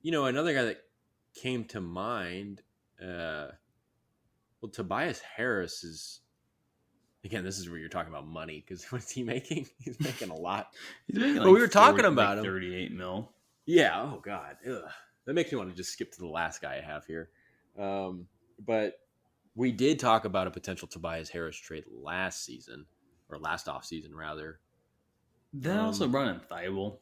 Another guy that came to mind, Tobias Harris is, again, this is where you're talking about money, because what's he making? He's making a lot. He's making But we were talking about him. 38 mil. Yeah. Oh God. Ugh. That makes me want to just skip to the last guy I have here. But we did talk about a potential Tobias Harris trade last season, or last offseason rather. Then also brought in Thibault.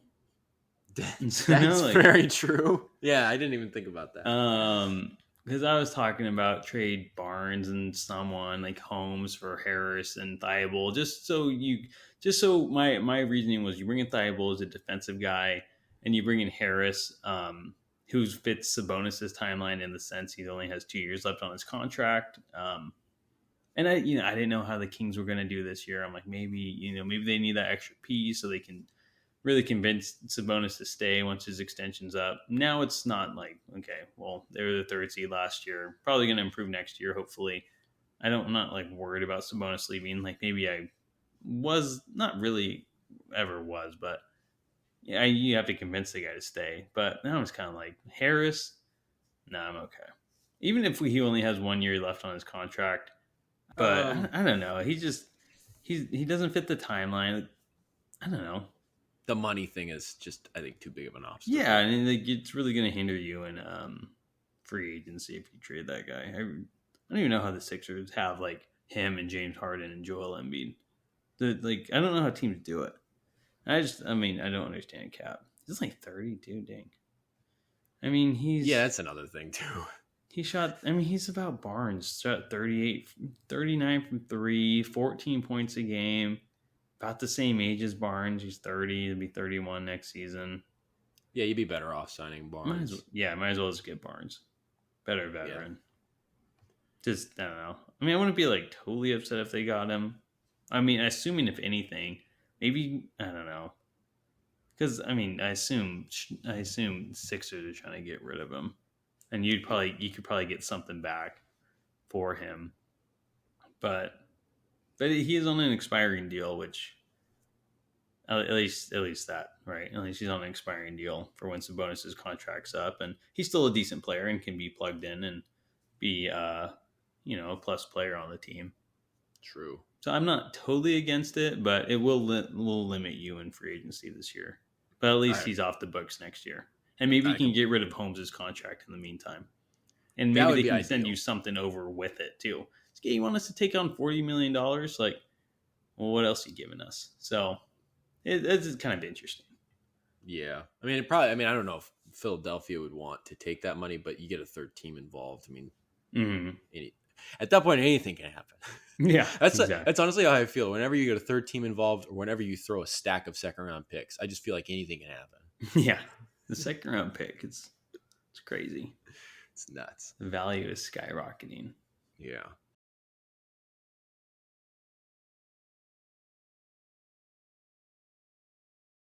That's very true. Yeah, I didn't even think about that. Because I was talking about trade Barnes and someone like Holmes for Harris and Thibault, just so my reasoning was you bring in Thibault as a defensive guy, and you bring in Harris, who fits Sabonis's timeline in the sense he only has 2 years left on his contract. And I didn't know how the Kings were going to do this year. I'm like, maybe they need that extra piece so they can really convince Sabonis to stay once his extension's up. Now it's not like, okay, well, they were the 3rd seed last year, probably going to improve next year, hopefully. I'm not like worried about Sabonis leaving. Like maybe I was, not really ever was, but yeah, you have to convince the guy to stay. But now it's kind of like Harris. I'm okay. Even if he only has 1 year left on his contract, but I don't know. He doesn't fit the timeline. I don't know. The money thing is just, I think, too big of an obstacle. Yeah, and it's really going to hinder you in free agency if you trade that guy. I don't even know how the Sixers have like him and James Harden and Joel Embiid. I don't know how teams do it. I don't understand Cap. He's like 32, dang. I mean, that's another thing too. He shot, he's about Barnes. Shot 39 from 3, 14 points a game. About the same age as Barnes. He's 30. He'll be 31 next season. Yeah, you'd be better off signing Barnes. Might as well just get Barnes. Better veteran. Yeah. Just, I don't know. I wouldn't be like totally upset if they got him. Assuming if anything, maybe, I don't know. Because, I assume Sixers are trying to get rid of him. And you could probably get something back for him. But he is on an expiring deal, which at least that, right? At least he's on an expiring deal for when Sabonis' contract's up, and he's still a decent player and can be plugged in and be a plus player on the team. True. So I'm not totally against it, but it will limit you in free agency this year. But at least he's off the books next year, and maybe you can get rid of Holmes' contract in the meantime, and maybe they can send you something over with it too. You want us to take on $40 million? Like, well, what else are you giving us? So it's kind of interesting. Yeah. I don't know if Philadelphia would want to take that money, but you get a third team involved. At that point, anything can happen. Yeah. That's honestly how I feel. Whenever you get a third team involved or whenever you throw a stack of second round picks, I just feel like anything can happen. Yeah. The second round pick, it's crazy. It's nuts. The value is skyrocketing. Yeah.